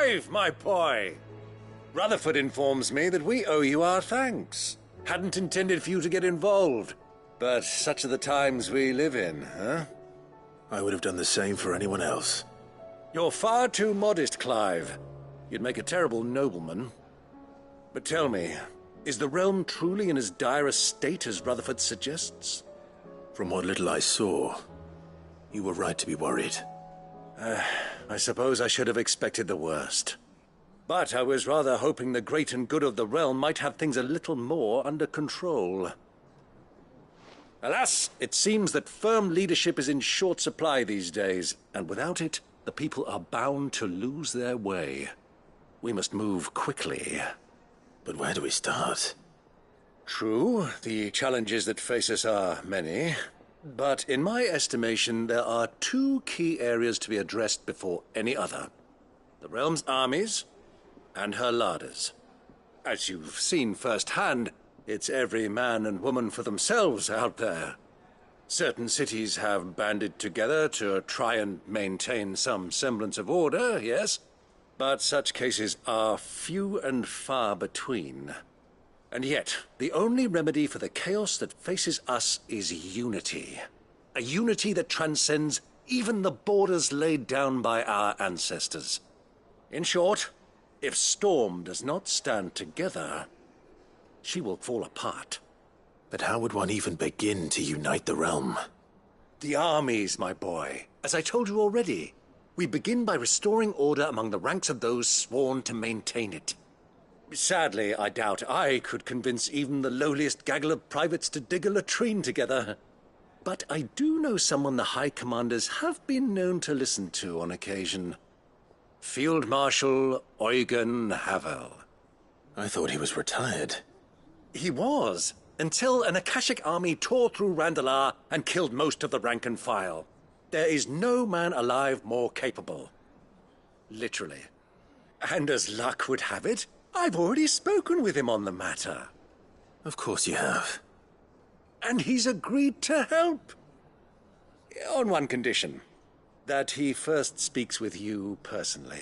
Clive, my boy! Rutherford informs me that we owe you our thanks. Hadn't intended for you to get involved, but such are the times we live in, huh? I would have done the same for anyone else. You're far too modest, Clive. You'd make a terrible nobleman. But tell me, is the realm truly in as dire a state as Rutherford suggests? From what little I saw, you were right to be worried. I suppose I should have expected the worst. But I was rather hoping the great and good of the realm might have things a little more under control. Alas, it seems that firm leadership is in short supply these days, and without it, the people are bound to lose their way. We must move quickly. But where do we start? True, the challenges that face us are many. But in my estimation, there are two key areas to be addressed before any other. The realm's armies and her larders. As you've seen firsthand, it's every man and woman for themselves out there. Certain cities have banded together to try and maintain some semblance of order, yes, but such cases are few and far between. And yet, the only remedy for the chaos that faces us is unity. A unity that transcends even the borders laid down by our ancestors. In short, if Storm does not stand together, she will fall apart. But how would one even begin to unite the realm? The armies, my boy. As I told you already, we begin by restoring order among the ranks of those sworn to maintain it. Sadly, I doubt I could convince even the lowliest gaggle of privates to dig a latrine together. But I do know someone the High Commanders have been known to listen to on occasion. Field Marshal Eugen Havel. I thought he was retired. He was, until an Akashic army tore through Randalar and killed most of the rank and file. There is no man alive more capable. Literally. And as luck would have it, I've already spoken with him on the matter. Of course you have. And he's agreed to help. On one condition. That he first speaks with you personally.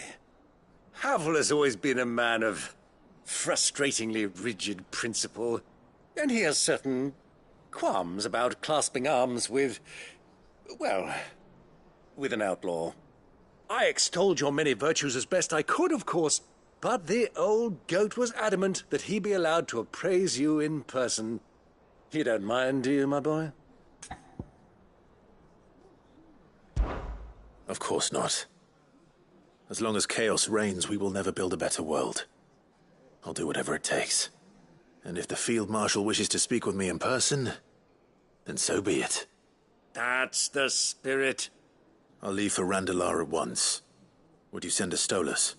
Havel has always been a man of frustratingly rigid principle, and he has certain qualms about clasping arms with, well, with an outlaw. I extolled your many virtues as best I could, of course, but the old goat was adamant that he be allowed to appraise you in person. You don't mind, do you, my boy? Of course not. As long as chaos reigns, we will never build a better world. I'll do whatever it takes. And if the Field Marshal wishes to speak with me in person, then so be it. That's the spirit. I'll leave for Randalar at once. Would you send a Stolas?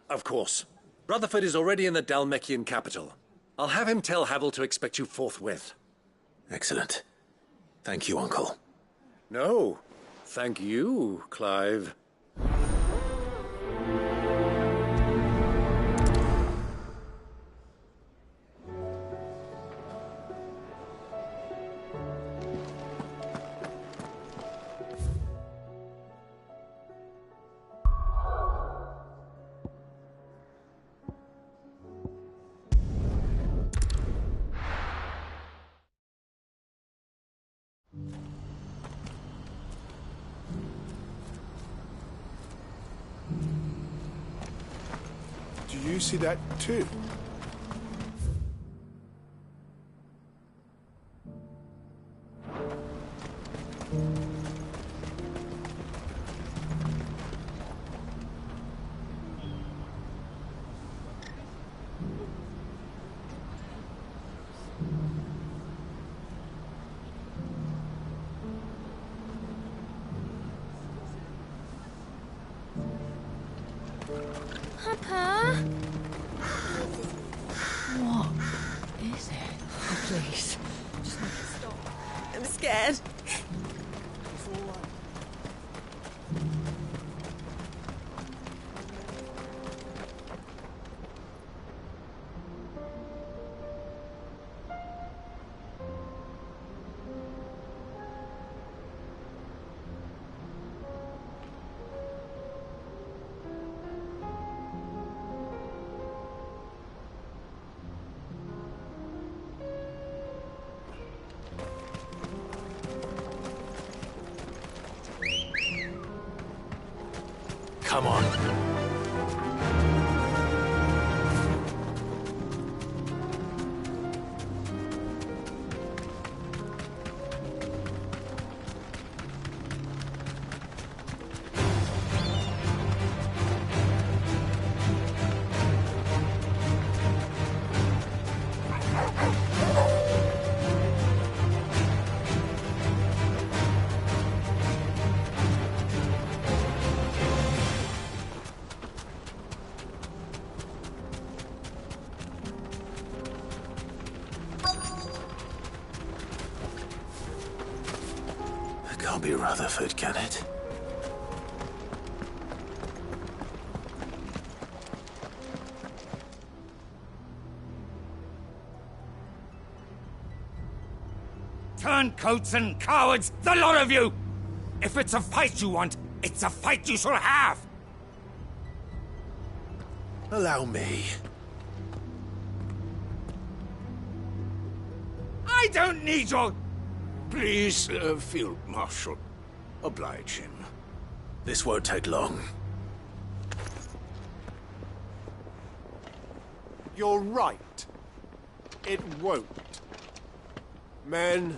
Of course. Rutherford is already in the Dalmekian capital. I'll have him tell Havel to expect you forthwith. Excellent. Thank you, Uncle. No, thank you, Clive. Do you see that too? Papa? What is it? Oh, please. Just make it stop. I'm scared. It's all right. Come on. Can't be Rutherford, can it? Turncoats and cowards, the lot of you! If it's a fight you want, it's a fight you shall have! Allow me. I don't need your... Please, Field Marshal, oblige him. This won't take long. You're right. It won't. Men,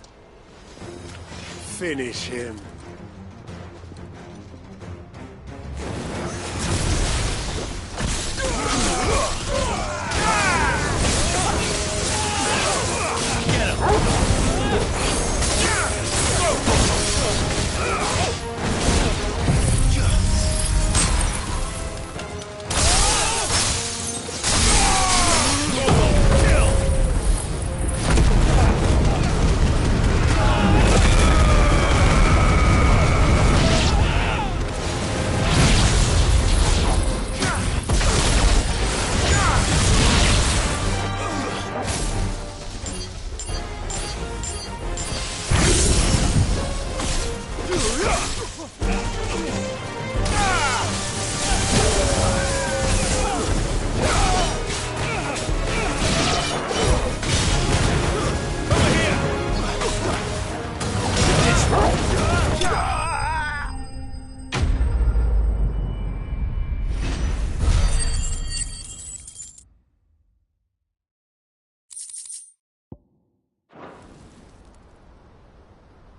finish him.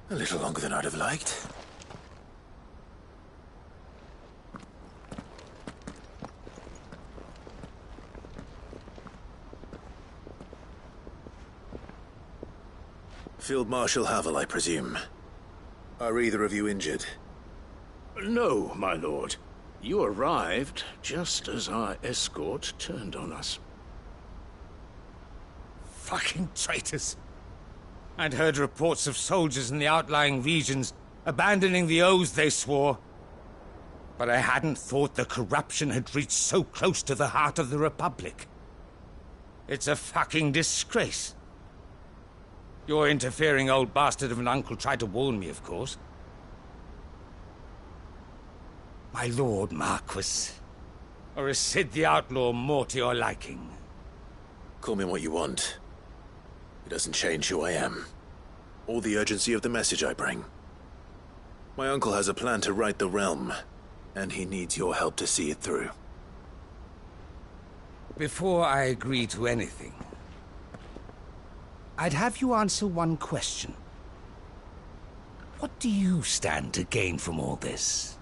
A little longer than I'd have liked. Field Marshal Havel, I presume. Are either of you injured? No, my lord. You arrived just as our escort turned on us. Fucking traitors! I'd heard reports of soldiers in the outlying regions abandoning the oaths they swore. But I hadn't thought the corruption had reached so close to the heart of the Republic. It's a fucking disgrace. Your interfering old bastard of an uncle tried to warn me, of course. My lord Marquis. Or is Sid the Outlaw more to your liking? Call me what you want. It doesn't change who I am, or the urgency of the message I bring. My uncle has a plan to right the realm, and he needs your help to see it through. Before I agree to anything, I'd have you answer one question. What do you stand to gain from all this?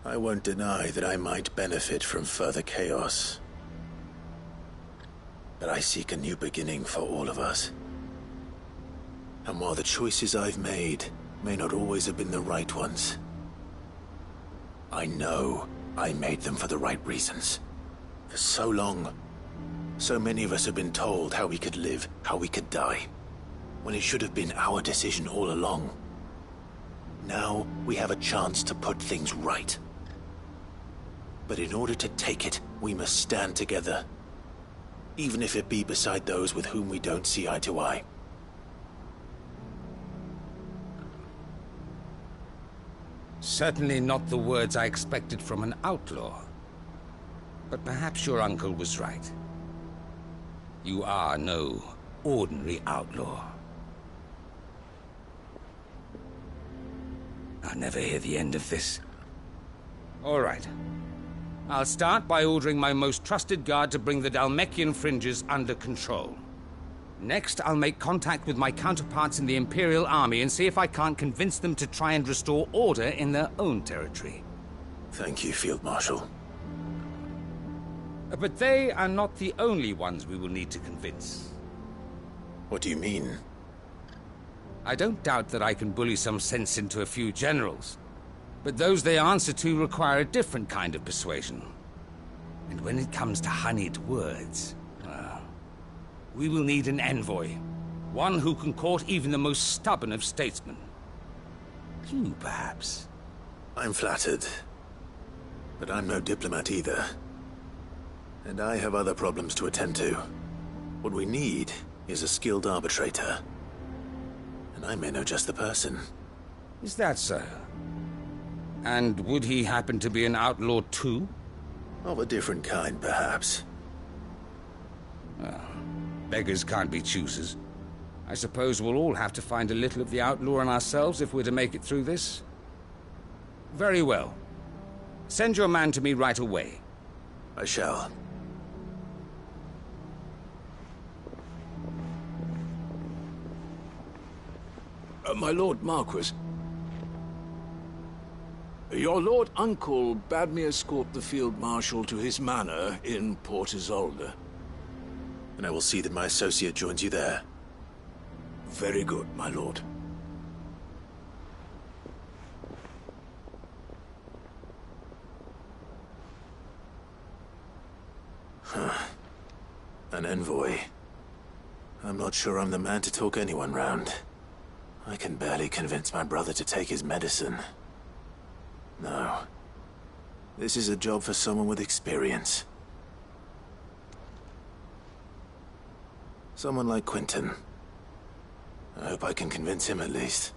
I won't deny that I might benefit from further chaos. But I seek a new beginning for all of us. And while the choices I've made may not always have been the right ones, I know I made them for the right reasons. For so long, so many of us have been told how we could live, how we could die, when it should have been our decision all along. Now we have a chance to put things right. But in order to take it, we must stand together. Even if it be beside those with whom we don't see eye to eye. Certainly not the words I expected from an outlaw. But perhaps your uncle was right. You are no ordinary outlaw. I'll never hear the end of this. All right. I'll start by ordering my most trusted guard to bring the Dhalmekian fringes under control. Next, I'll make contact with my counterparts in the Imperial Army and see if I can't convince them to try and restore order in their own territory. Thank you, Field Marshal. But they are not the only ones we will need to convince. What do you mean? I don't doubt that I can bully some sense into a few generals, but those they answer to require a different kind of persuasion. And when it comes to honeyed words, well, we will need an envoy. One who can court even the most stubborn of statesmen. You, perhaps? I'm flattered. But I'm no diplomat either. And I have other problems to attend to. What we need is a skilled arbitrator. And I may know just the person. Is that so? And would he happen to be an outlaw too? Of a different kind, perhaps. Well, beggars can't be choosers. I suppose we'll all have to find a little of the outlaw in ourselves if we're to make it through this. Very well. Send your man to me right away. I shall. My Lord Marquis. Your Lord Uncle bade me escort the Field Marshal to his manor in Port Isolde. And I will see that my associate joins you there. Very good, my lord. An envoy. I'm not sure I'm the man to talk anyone round. I can barely convince my brother to take his medicine. No. This is a job for someone with experience. Someone like Quentin. I hope I can convince him at least.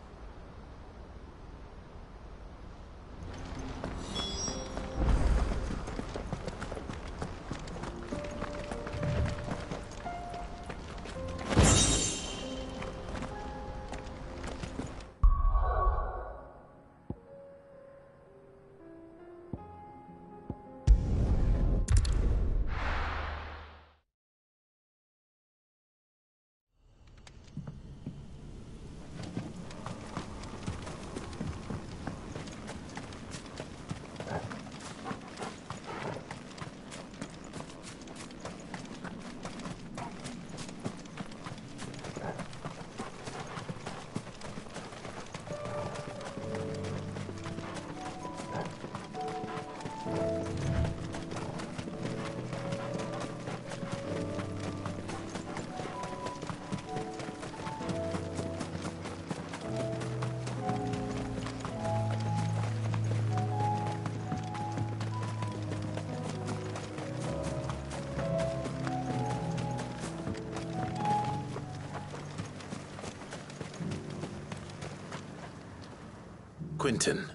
Quentin,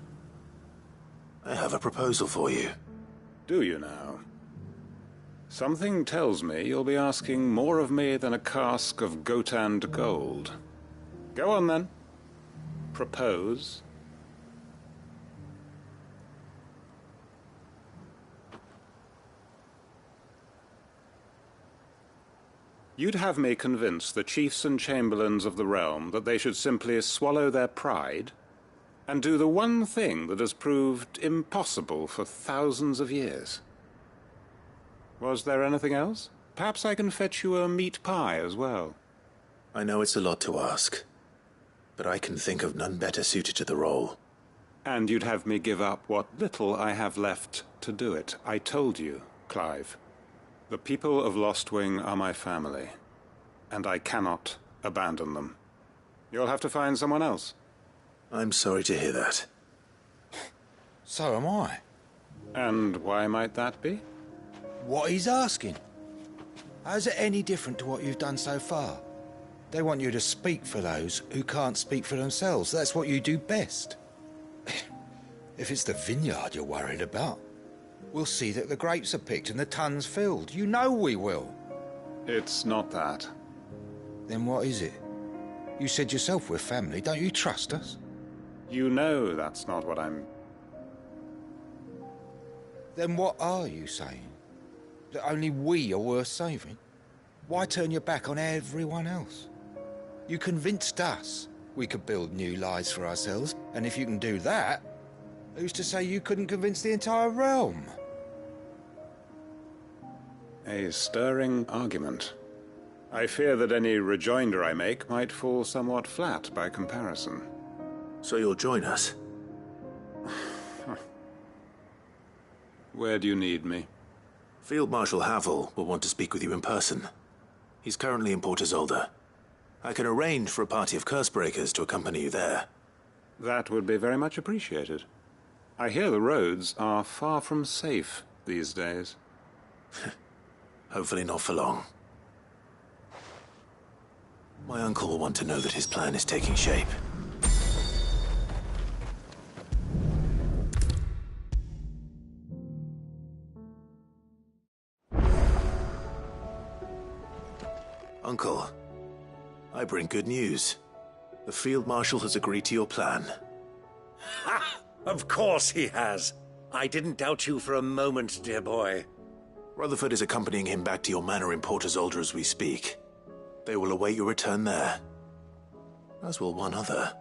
I have a proposal for you. Do you now? Something tells me you'll be asking more of me than a cask of Gotand gold. Go on then. Propose. You'd have me convince the chiefs and chamberlains of the realm that they should simply swallow their pride and do the one thing that has proved impossible for thousands of years. Was there anything else? Perhaps I can fetch you a meat pie as well. I know it's a lot to ask, but I can think of none better suited to the role. And you'd have me give up what little I have left to do it. I told you, Clive. The people of Lostwing are my family, and I cannot abandon them. You'll have to find someone else. I'm sorry to hear that. So am I. And why might that be? What he's asking. How's it any different to what you've done so far? They want you to speak for those who can't speak for themselves. That's what you do best. If it's the vineyard you're worried about, we'll see that the grapes are picked and the tons filled. You know we will. It's not that. Then what is it? You said yourself we're family. Don't you trust us? You know that's not what I'm... Then what are you saying? That only we are worth saving? Why turn your back on everyone else? You convinced us we could build new lives for ourselves, and if you can do that, who's to say you couldn't convince the entire realm? A stirring argument. I fear that any rejoinder I make might fall somewhat flat by comparison. So you'll join us? Where do you need me? Field Marshal Havel will want to speak with you in person. He's currently in Port Isolde. I can arrange for a party of Cursebreakers to accompany you there. That would be very much appreciated. I hear the roads are far from safe these days. Hopefully not for long. My uncle will want to know that his plan is taking shape. Uncle, I bring good news. The Field Marshal has agreed to your plan. Ha! Of course he has. I didn't doubt you for a moment, dear boy. Rutherford is accompanying him back to your manor in Port Isolde as we speak. They will await your return there. As will one other.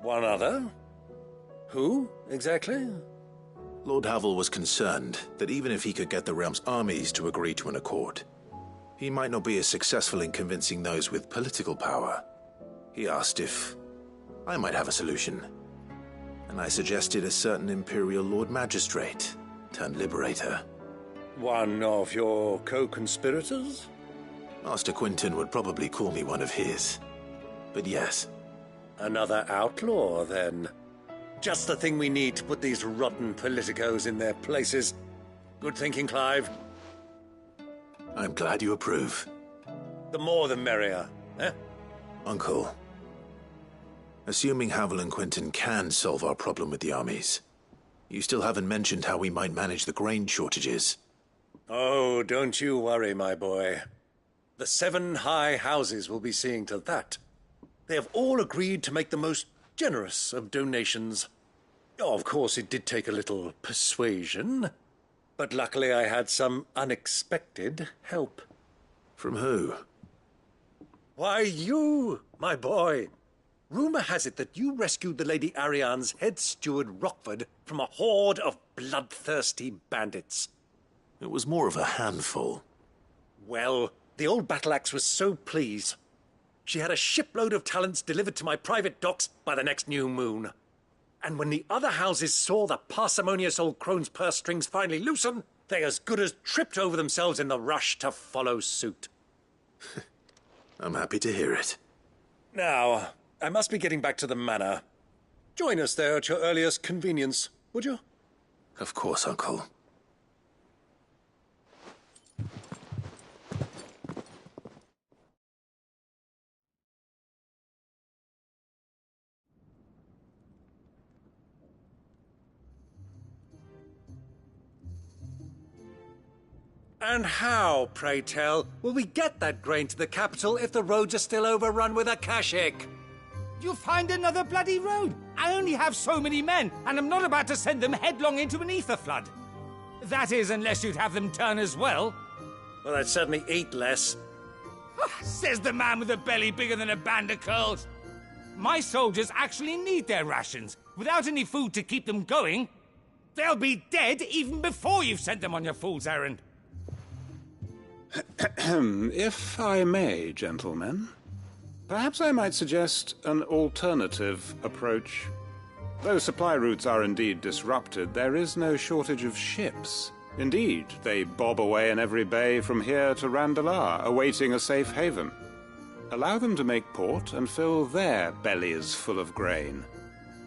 One other? Who, exactly? Lord Havel was concerned that even if he could get the realm's armies to agree to an accord, he might not be as successful in convincing those with political power. He asked if I might have a solution, and I suggested a certain Imperial Lord Magistrate turned Liberator. One of your co-conspirators? Master Quinton would probably call me one of his. But yes. Another outlaw, then. Just the thing we need to put these rotten politicos in their places. Good thinking, Clive. I'm glad you approve. The more the merrier, eh? Uncle, assuming Havel and Quinton can solve our problem with the armies, you still haven't mentioned how we might manage the grain shortages. Oh, don't you worry, my boy. The 7 high houses will be seeing to that. They have all agreed to make the most generous of donations. Oh, of course, it did take a little persuasion, but luckily I had some unexpected help. From who? Why, you, my boy. Rumor has it that you rescued the Lady Ariane's head steward Rockford from a horde of bloodthirsty bandits. It was more of a handful. Well, the old battle-axe was so pleased. She had a shipload of talents delivered to my private docks by the next new moon. And when the other houses saw the parsimonious old crone's purse strings finally loosen, they as good as tripped over themselves in the rush to follow suit. I'm happy to hear it. Now, I must be getting back to the manor. Join us there at your earliest convenience, would you? Of course, Uncle. And how, pray tell, will we get that grain to the capital if the roads are still overrun with Akashic? You'll find another bloody road. I only have so many men, and I'm not about to send them headlong into an ether flood. That is, unless you'd have them turn as well. Well, I'd certainly eat less. Says the man with a belly bigger than a band of curls. My soldiers actually need their rations. Without any food to keep them going, they'll be dead even before you've sent them on your fool's errand. If I may, gentlemen, perhaps I might suggest an alternative approach. Though supply routes are indeed disrupted, there is no shortage of ships. Indeed, they bob away in every bay from here to Randalar, awaiting a safe haven. Allow them to make port and fill their bellies full of grain.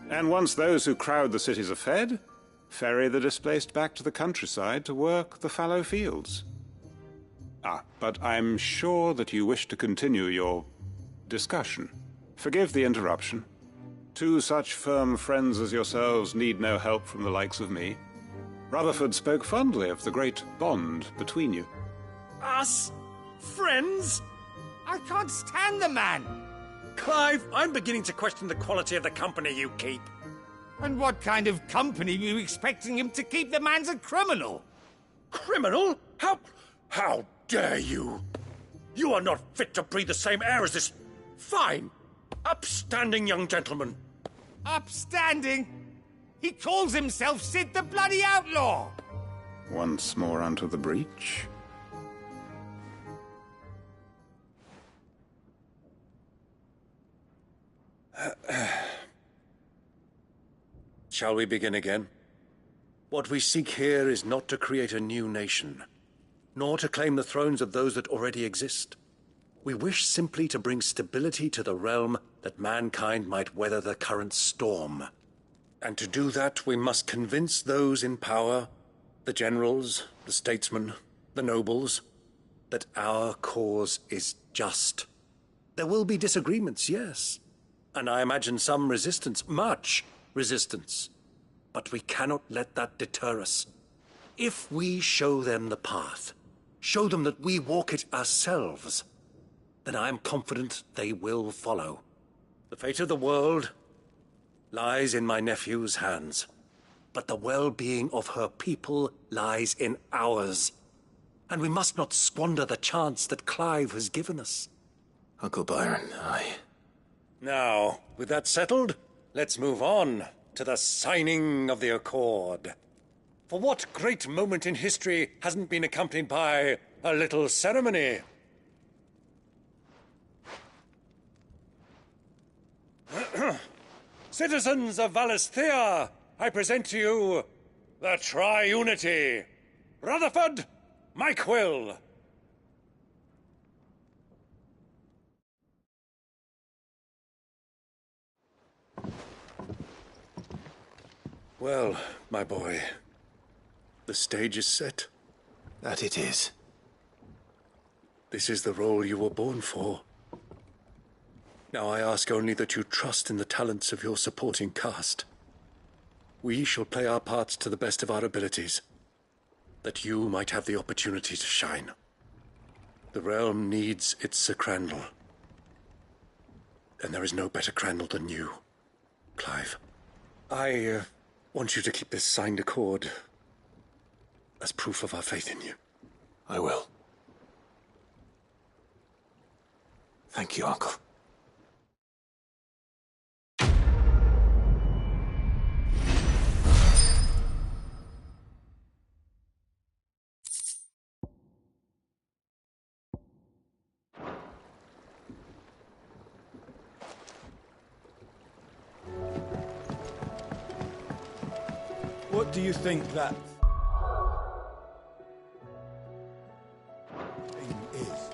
And once those who crowd the cities are fed, ferry the displaced back to the countryside to work the fallow fields. But I'm sure that you wish to continue your discussion. Forgive the interruption. 2 such firm friends as yourselves need no help from the likes of me. Rutherford spoke fondly of the great bond between you. Us? Friends? I can't stand the man. Clive, I'm beginning to question the quality of the company you keep. And what kind of company were you expecting him to keep? The man's a criminal. Criminal? How dare you? You are not fit to breathe the same air as this fine, upstanding young gentleman. Upstanding? He calls himself Sid the Bloody Outlaw. Once more onto the breach. Shall we begin again? What we seek here is not to create a new nation, nor to claim the thrones of those that already exist. We wish simply to bring stability to the realm that mankind might weather the current storm. And to do that, we must convince those in power, the generals, the statesmen, the nobles, that our cause is just. There will be disagreements, yes, and I imagine some resistance, much resistance. But we cannot let that deter us. If we show them the path, show them that we walk it ourselves, then I am confident they will follow. The fate of the world lies in my nephew's hands, but the well-being of her people lies in ours. And we must not squander the chance that Clive has given us. Uncle Byron, Now, with that settled, let's move on to the signing of the Accord. For what great moment in history hasn't been accompanied by a little ceremony? Citizens of Valisthea, I present to you the Triunity. Rutherford, Mike Will. Well, my boy, the stage is set. that it is. This is the role you were born for. Now I ask only that you trust in the talents of your supporting cast. We shall play our parts to the best of our abilities, that you might have the opportunity to shine. The realm needs its Sir Crandall. And there is no better Crandall than you, Clive. I want you to keep this signed accord as proof of our faith in you. I will. Thank you, Uncle. What do you think that thing is?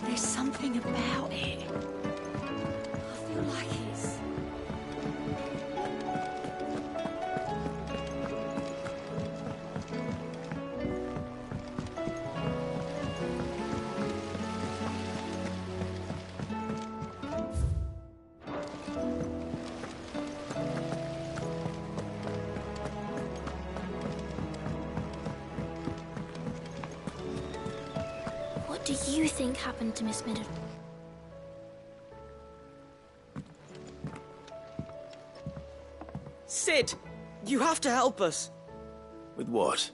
There's something about it. I feel like it's... What do you think happened to Miss Middleton? Sid, you have to help us. With what?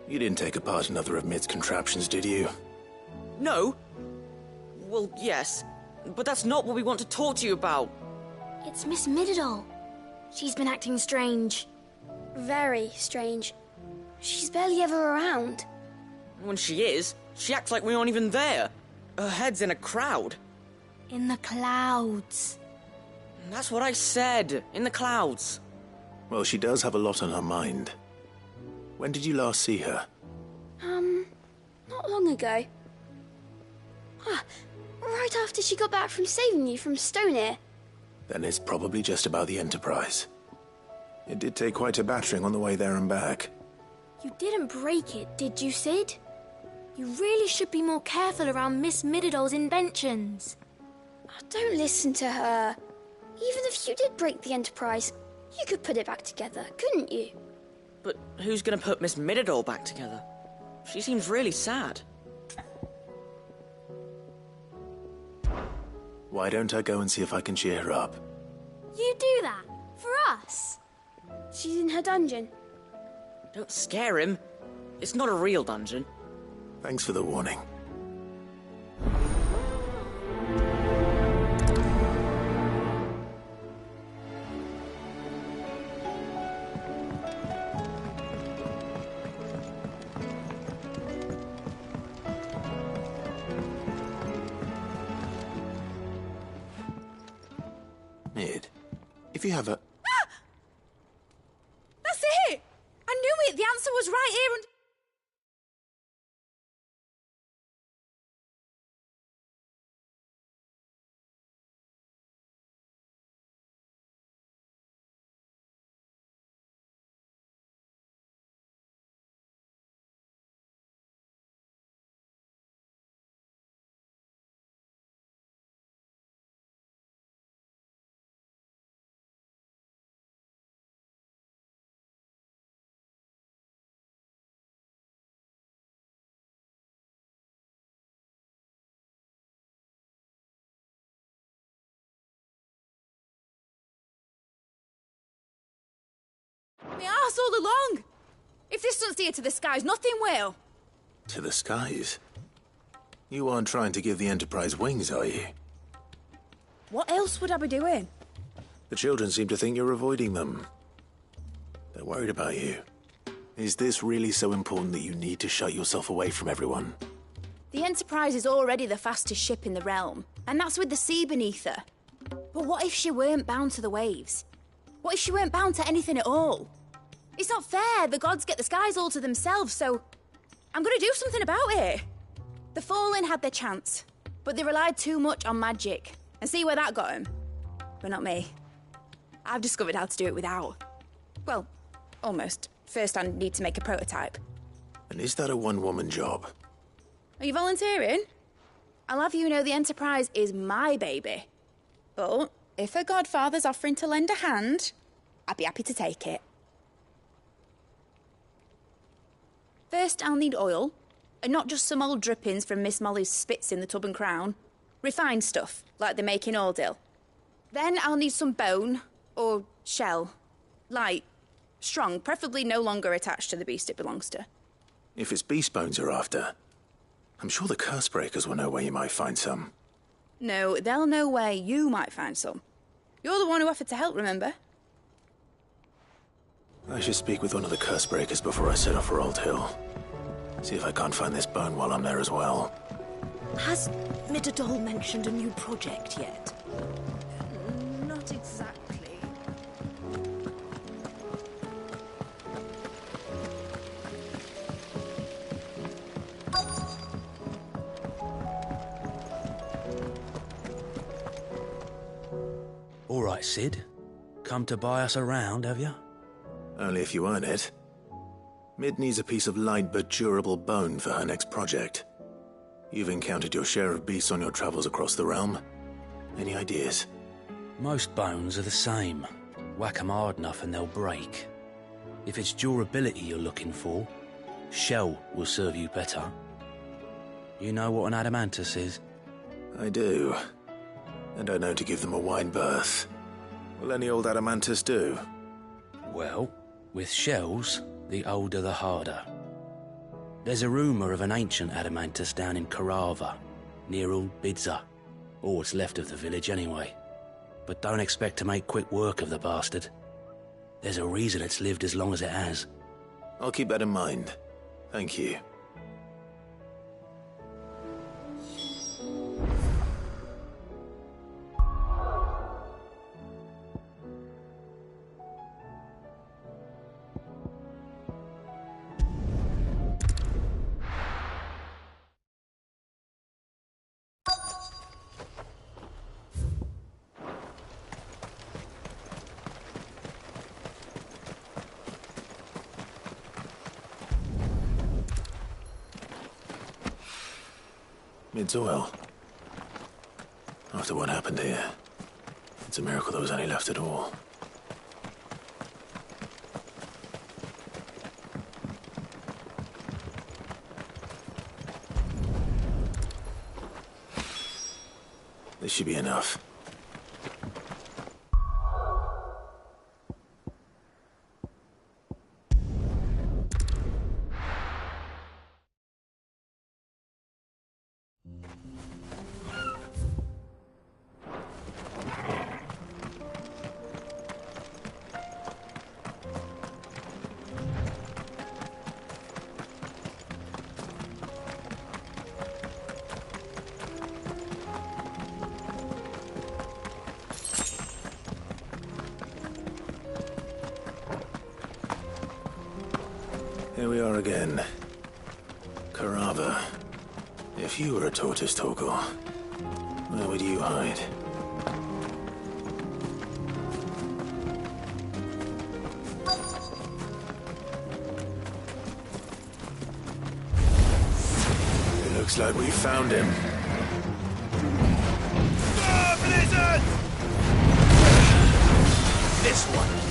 You didn't take apart another of Mid's contraptions, did you? No? Well, yes, but that's not what we want to talk to you about. It's Miss Middledal. She's been acting strange. Very strange. She's barely ever around. When she is, she acts like we aren't even there. Her head's in a crowd. In the clouds. That's what I said, in the clouds. Well, she does have a lot on her mind. When did you last see her? Not long ago. Right after she got back from saving you from Stonear. then it's probably just about the Enterprise. It did take quite a battering on the way there and back. You didn't break it, did you, Sid? You really should be more careful around Miss Mididol's inventions. Oh, don't listen to her. Even if you did break the Enterprise, you could put it back together, couldn't you? But who's gonna put Miss Mididol back together? She seems really sad. Why don't I go and see if I can cheer her up? You do that? For us? She's in her dungeon. Don't scare him. It's not a real dungeon. Thanks for the warning. Mid, if you have a... That's it! I knew it! The answer was right here and... My arse all along! If this doesn't steer to the skies, nothing will. To the skies? You aren't trying to give the Enterprise wings, are you? What else would I be doing? The children seem to think you're avoiding them. They're worried about you. Is this really so important that you need to shut yourself away from everyone? The Enterprise is already the fastest ship in the realm, and that's with the sea beneath her. But what if she weren't bound to the waves? What if she weren't bound to anything at all? It's not fair. The gods get the skies all to themselves, so I'm gonna do something about it. The Fallen had their chance, but they relied too much on magic. And see where that got them? But not me. I've discovered how to do it without. Well, almost. First, I need to make a prototype. And is that a one-woman job? Are you volunteering? I'll have you know the Enterprise is my baby. But if a godfather's offering to lend a hand, I'd be happy to take it. First, I'll need oil, and not just some old drippings from Miss Molly's spits in the tub and crown. Refined stuff, like they make in Ordil. Then I'll need some bone, or shell. Light, strong, preferably no longer attached to the beast it belongs to. If it's beast bones you're after, I'm sure the curse breakers will know where you might find some. No, they'll know where you might find some. You're the one who offered to help, remember? I should speak with one of the curse breakers before I set off for Old Hill. See if I can't find this bone while I'm there as well. Has Mididol mentioned a new project yet? Not exactly. All right, Sid. Come to buy us around, have you? Only if you earn it. Mid needs a piece of light but durable bone for her next project. You've encountered your share of beasts on your travels across the realm. Any ideas? Most bones are the same. Whack 'em hard enough and they'll break. If it's durability you're looking for, shell will serve you better. You know what an adamantus is? I do. And I know to give them a wide berth. Will any old adamantus do? Well, with shells, the older the harder. There's a rumour of an ancient adamantus down in Karava, near Old Bidza. Or what's left of the village anyway. But don't expect to make quick work of the bastard. There's a reason it's lived as long as it has. I'll keep that in mind. Thank you. Mid's oil. After what happened here, it's a miracle there was any left at all. This should be enough. Here we are again. Carava. If you were a tortoise talker, where would you hide? It looks like we found him. Blizzard! This one.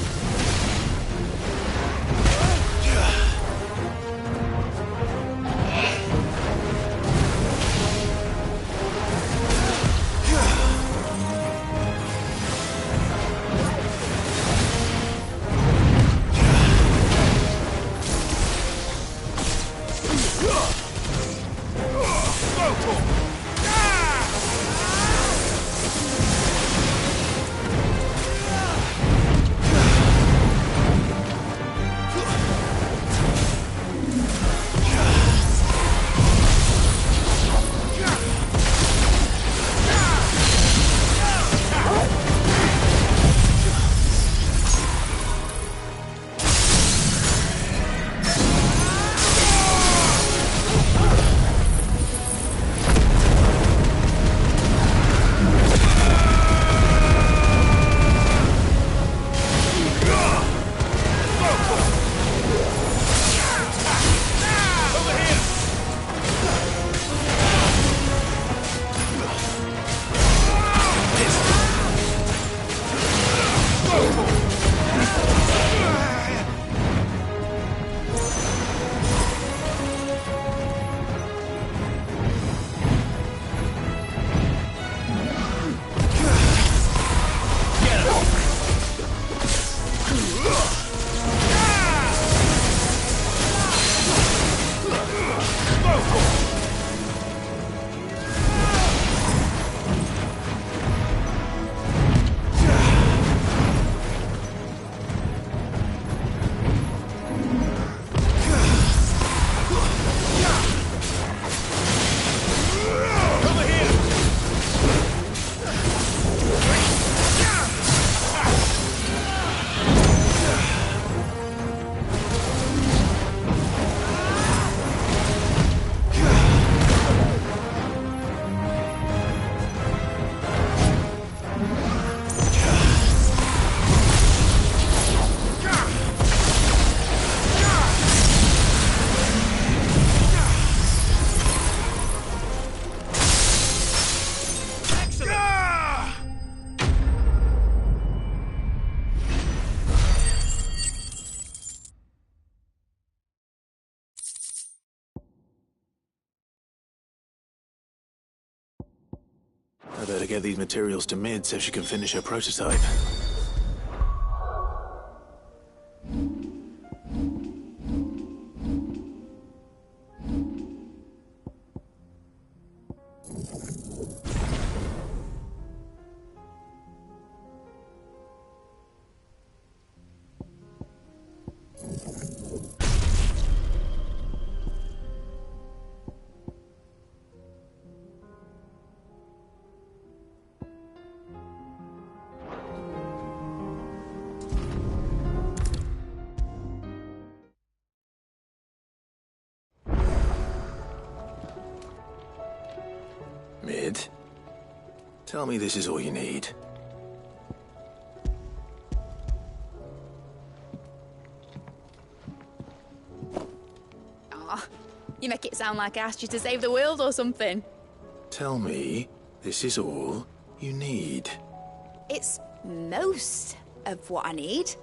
I better get these materials to Mid so she can finish her prototype. Mid, tell me this is all you need. Aw, you make it sound like I asked you to save the world or something. tell me this is all you need? It's most of what I need.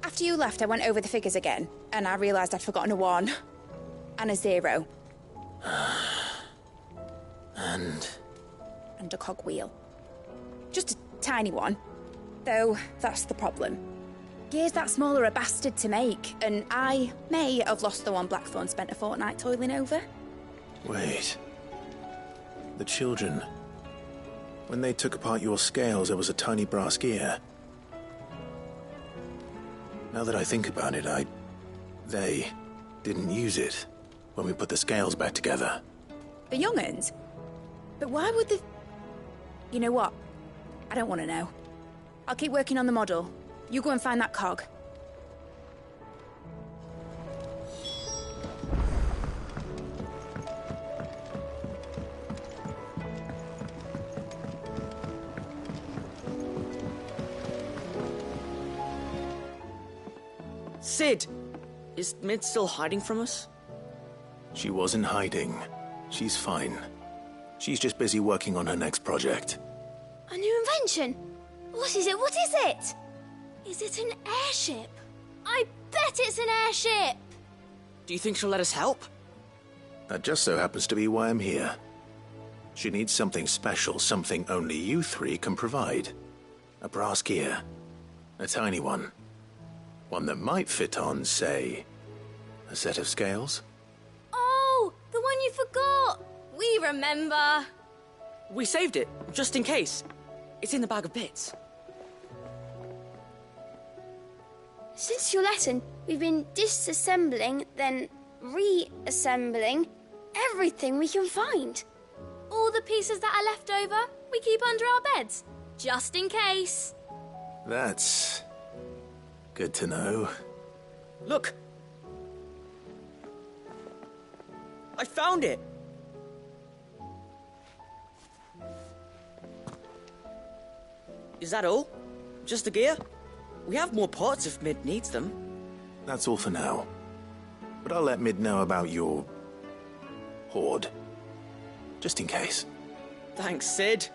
After you left, I went over the figures again, and I realised I'd forgotten a 1 and a 0. And a cogwheel. Just a tiny one. Though, that's the problem. Gears that small are a bastard to make, and I may have lost the one Blackthorn spent a fortnight toiling over. wait. The children. When they took apart your scales, there was a tiny brass gear. Now that I think about it, they didn't use it when we put the scales back together. The young'uns? But why would the... You know what? I don't want to know. I'll keep working on the model. You go and find that cog. Sid! Is Mid still hiding from us? She wasn't hiding. She's fine. She's just busy working on her next project. A new invention? What is it? What is it? Is it an airship? I bet it's an airship! Do you think she'll let us help? That just so happens to be why I'm here. She needs something special, something only you three can provide. A brass gear. A tiny one. One that might fit on, say, a set of scales? Oh, the one you forgot! We remember! We saved it, just in case. It's in the bag of bits. Since your lesson, we've been disassembling, then reassembling everything we can find. All the pieces that are left over, we keep under our beds, just in case. That's good to know. Look! I found it! Is that all? Just the gear? We have more parts if Mid needs them. That's all for now. But I'll let Mid know about your hoard. Just in case. Thanks, Sid.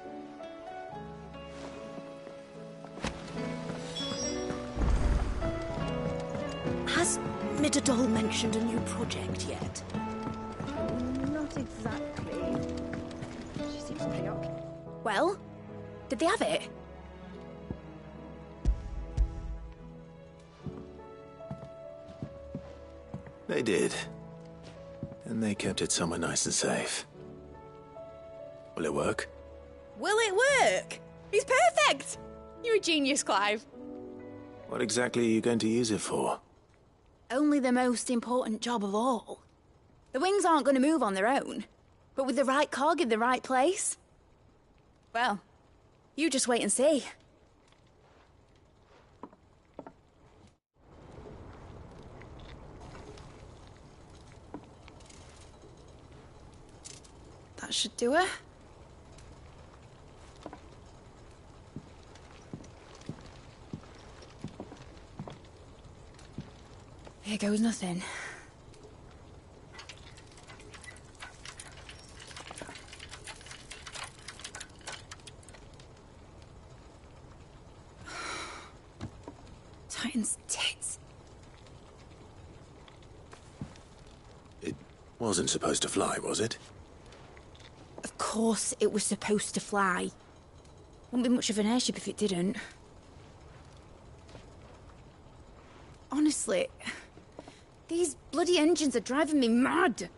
Has Midadol mentioned a new project yet? Not exactly. She seems preoccupied. Well, did they have it? They did. And they kept it somewhere nice and safe. Will it work? Will it work? He's perfect! You're a genius, Clive. What exactly are you going to use it for? Only the most important job of all. The wings aren't going to move on their own, but with the right cog in the right place. Well, you just wait and see. That should do it. Here goes nothing. Titan's tits. It wasn't supposed to fly, was it? Of course it was supposed to fly. Wouldn't be much of an airship if it didn't. Honestly, these bloody engines are driving me mad.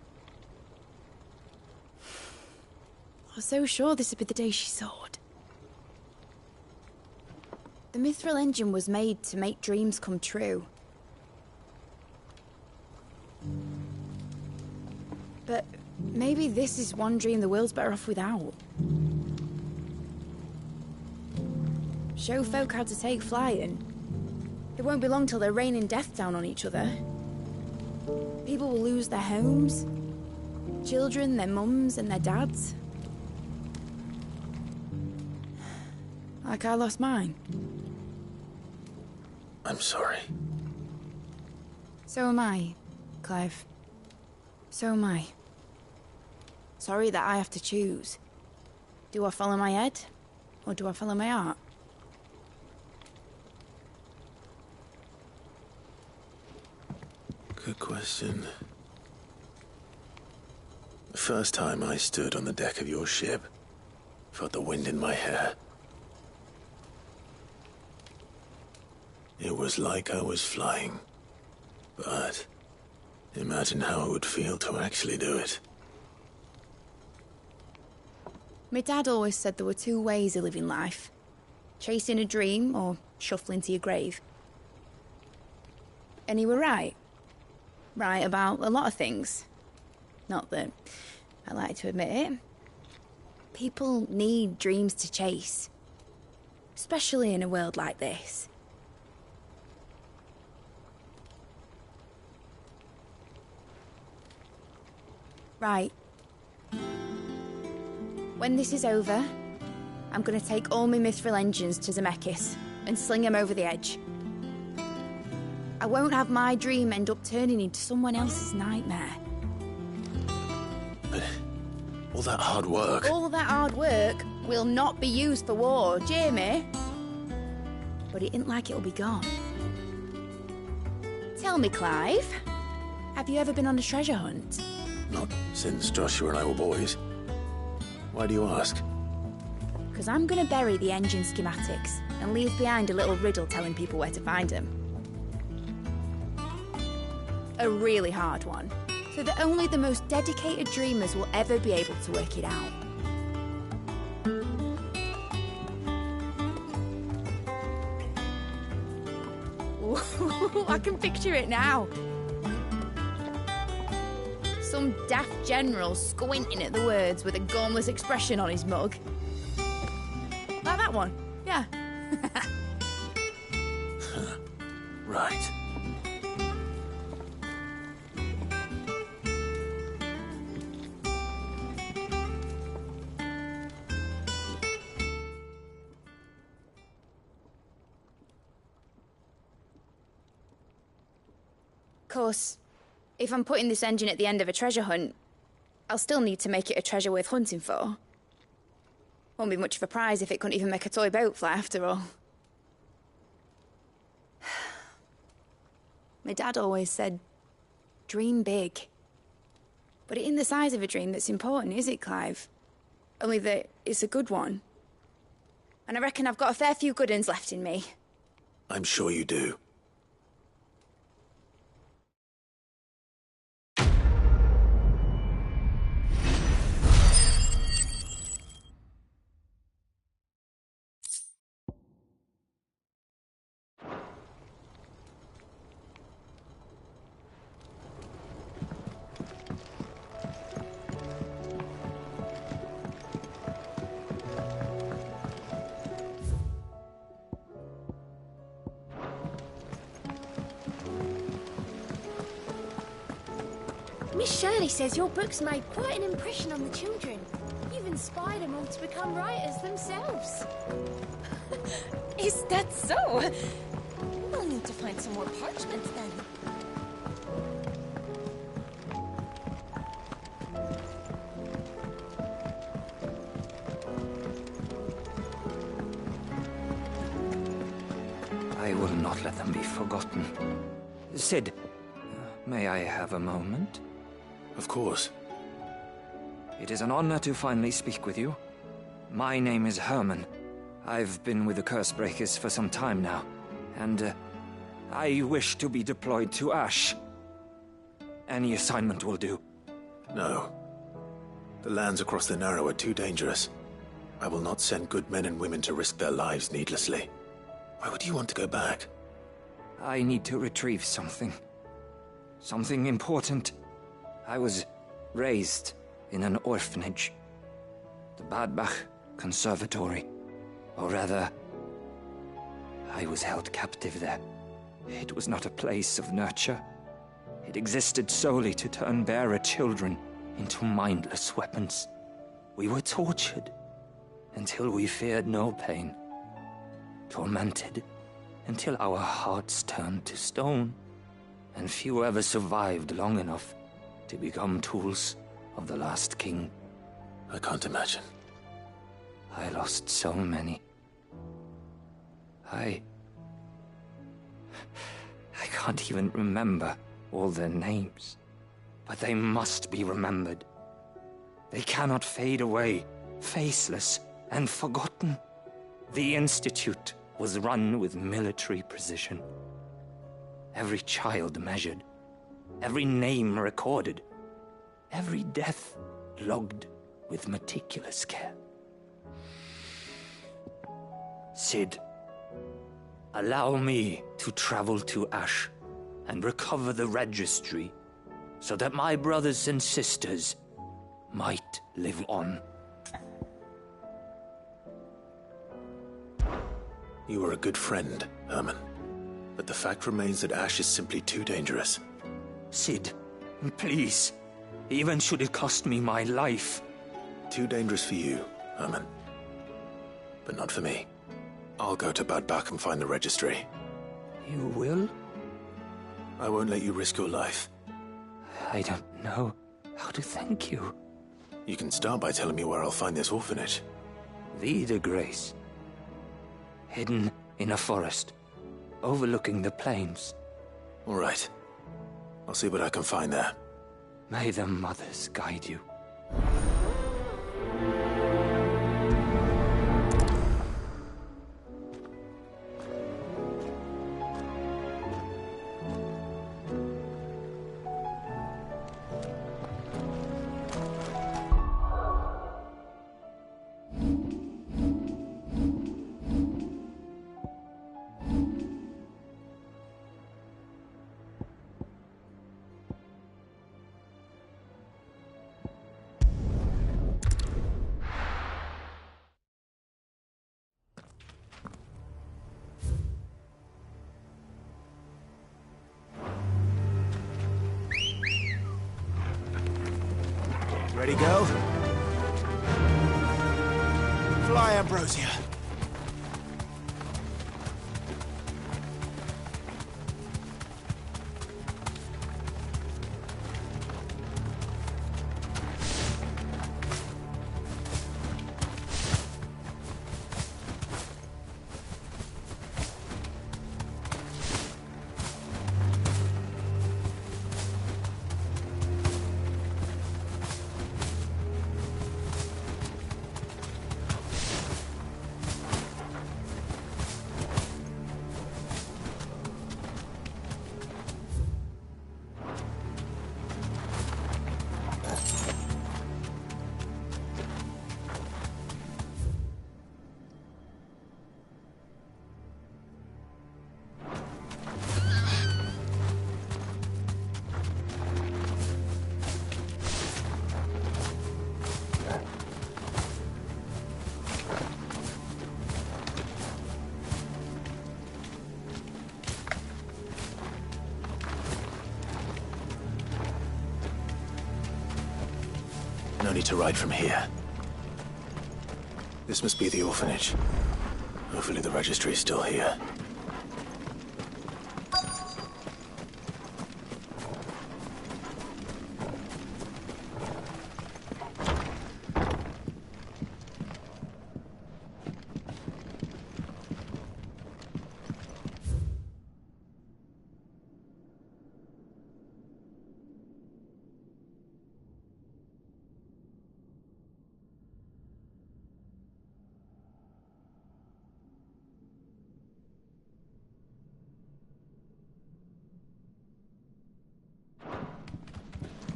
I was so sure this would be the day she soared. The Mithril engine was made to make dreams come true. But maybe this is one dream the world's better off without. Show folk how to take flying. It won't be long till they're raining death down on each other. People will lose their homes. Children, their mums and their dads. Like I lost mine. I'm sorry. So am I, Clive. So am I. Sorry that I have to choose. Do I follow my head, or do I follow my heart? Good question. The first time I stood on the deck of your ship, felt the wind in my hair. It was like I was flying. But imagine how it would feel to actually do it. My dad always said there were two ways of living life. Chasing a dream or shuffling to your grave. And he were right. Right about a lot of things. Not that I like to admit it. People need dreams to chase. Especially in a world like this. Right. When this is over, I'm gonna take all my mithril engines to Zemeckis and sling them over the edge. I won't have my dream end up turning into someone else's nightmare. But all that hard work... All that hard work will not be used for war, Jamie. But it ain't like it'll be gone. Tell me, Clive, have you ever been on a treasure hunt? Not since Joshua and I were boys. Why do you ask? Because I'm going to bury the engine schematics and leave behind a little riddle telling people where to find them. A really hard one, so that only the most dedicated dreamers will ever be able to work it out. Ooh, I can picture it now. Some daft general squinting at the words with a gormless expression on his mug. Like that one, yeah. Right. Of course, if I'm putting this engine at the end of a treasure hunt, I'll still need to make it a treasure worth hunting for. Won't be much of a prize if it couldn't even make a toy boat fly after all. My dad always said, dream big. But it ain't the size of a dream that's important, is it, Clive? Only that it's a good one. And I reckon I've got a fair few good uns left in me. I'm sure you do. Miss Shirley says your books made quite an impression on the children. You've inspired them all to become writers themselves. Is that so? We'll need to find some more parchment then. I will not let them be forgotten. Sid, may I have a moment? Of course. It is an honor to finally speak with you. My name is Herman. I've been with the Cursebreakers for some time now, and I wish to be deployed to Ash. Any assignment will do. No. The lands across the Narrow are too dangerous. I will not send good men and women to risk their lives needlessly. Why would you want to go back? I need to retrieve something. Something important. I was raised in an orphanage. The Badbach Conservatory. Or rather, I was held captive there. It was not a place of nurture. It existed solely to turn bearer children into mindless weapons. We were tortured until we feared no pain. Tormented until our hearts turned to stone. And few ever survived long enough to become tools of the last king. I can't imagine. I lost so many. I can't even remember all their names. But they must be remembered. They cannot fade away, faceless and forgotten. The Institute was run with military precision. Every child measured, every name recorded, every death logged with meticulous care. Sid, allow me to travel to Ash and recover the registry so that my brothers and sisters might live on. You were a good friend, Herman. But the fact remains that Ash is simply too dangerous. Sid, please. Even should it cost me my life. Too dangerous for you, Herman. But not for me. I'll go to Bad Bach and find the registry. You will? I won't let you risk your life. I don't know how to thank you. You can start by telling me where I'll find this orphanage. Vida Grace. Hidden in a forest, overlooking the plains. All right. I'll see what I can find there. May the mothers guide you. Ready, go? Fly, Ambrosia. No need to ride from here. This must be the orphanage. Hopefully the registry is still here.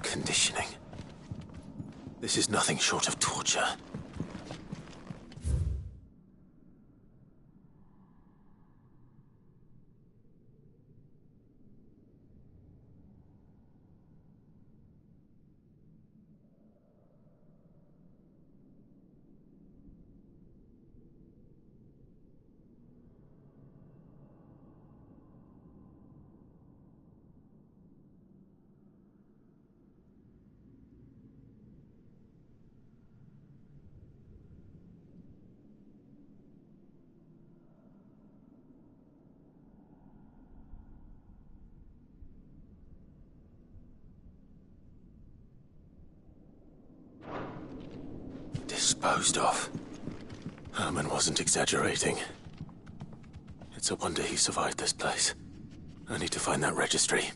Conditioning. This is nothing short of torture. disposed of. Herman wasn't exaggerating. It's a wonder he survived this place. I need to find that registry.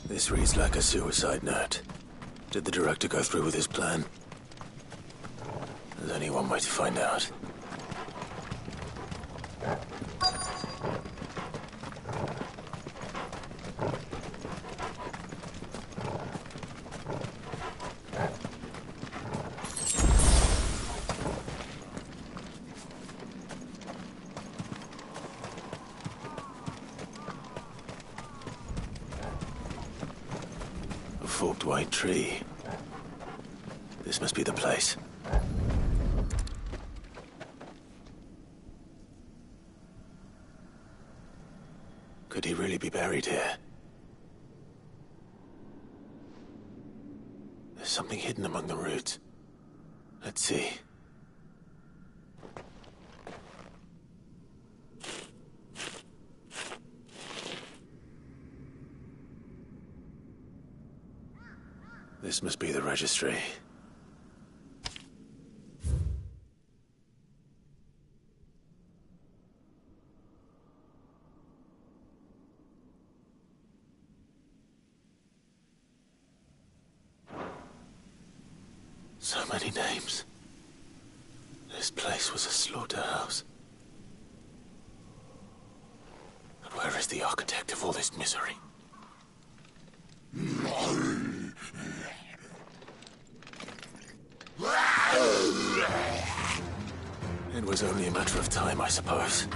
This reads like a suicide note. Did the director go through with his plan? There's only one way to find out. Forked white tree. This must be the place. Could he really be buried here? There's something hidden among the roots. Let's see. This must be the registry. So many names. This place was a slaughterhouse. And where is the architect of all this misery? It was only a matter of time, I suppose.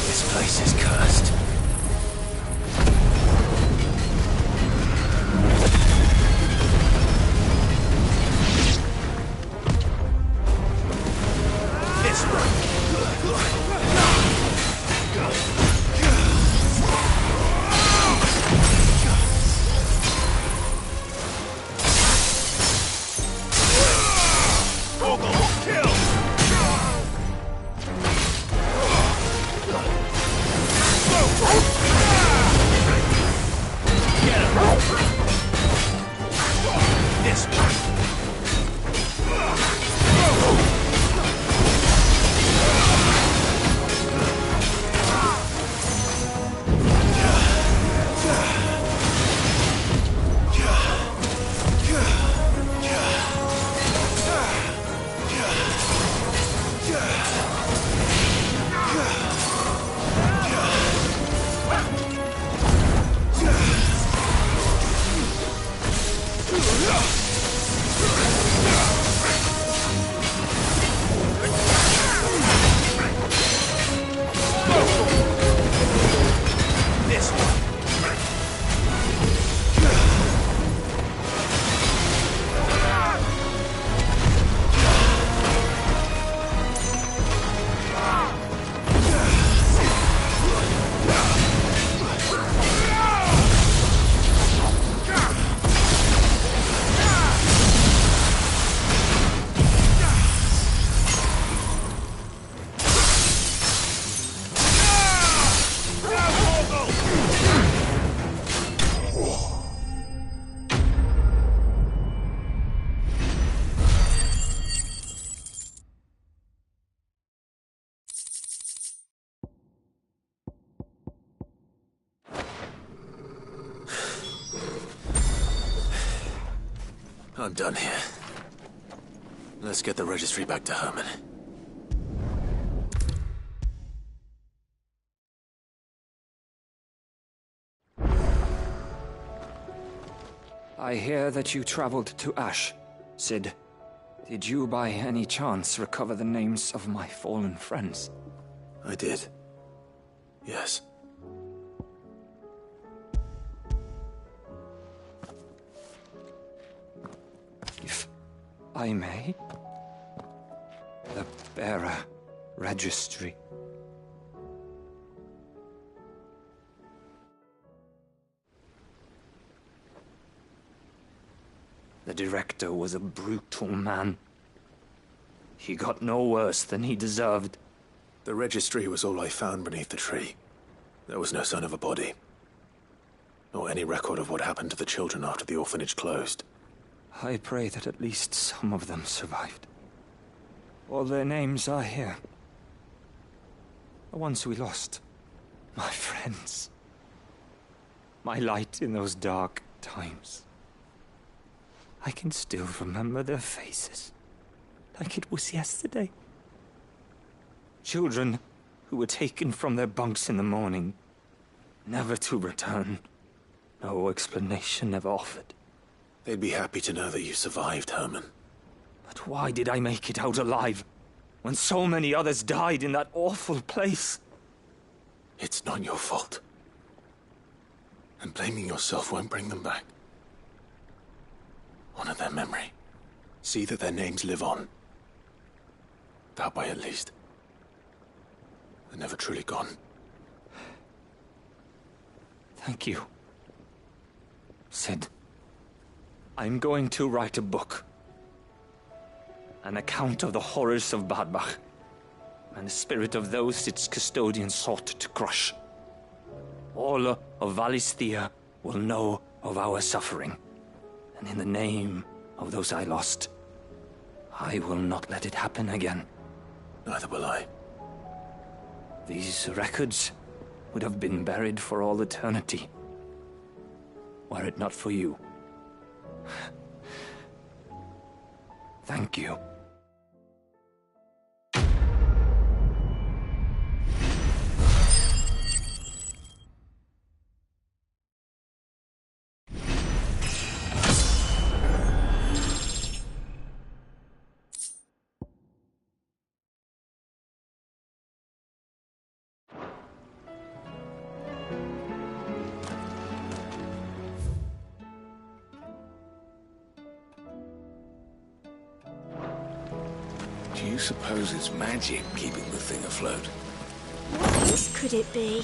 This place is cursed. This way. I'm done here. Let's get the registry back to Herman. I hear that you traveled to Ash, Sid. Did you by any chance recover the names of my fallen friends? I did. Yes. If I may? The bearer registry. The director was a brutal man. He got no worse than he deserved. The registry was all I found beneath the tree. There was no sign of a body. Nor any record of what happened to the children after the orphanage closed. I pray that at least some of them survived. All their names are here. The ones we lost. My friends. My light in those dark times. I can still remember their faces, like it was yesterday. Children who were taken from their bunks in the morning, never to return. No explanation ever offered. They'd be happy to know that you survived, Herman. But why did I make it out alive, when so many others died in that awful place? It's not your fault. And blaming yourself won't bring them back. Honor their memory. See that their names live on. That way, at least. They're never truly gone. Thank you. Sid, I'm going to write a book. An account of the horrors of Bad Bach, and the spirit of those its custodians sought to crush. All of Valisthea will know of our suffering. And in the name of those I lost, I will not let it happen again. Neither will I. These records would have been buried for all eternity, were it not for you. Thank you. Do you suppose it's magic keeping the thing afloat? What else could it be?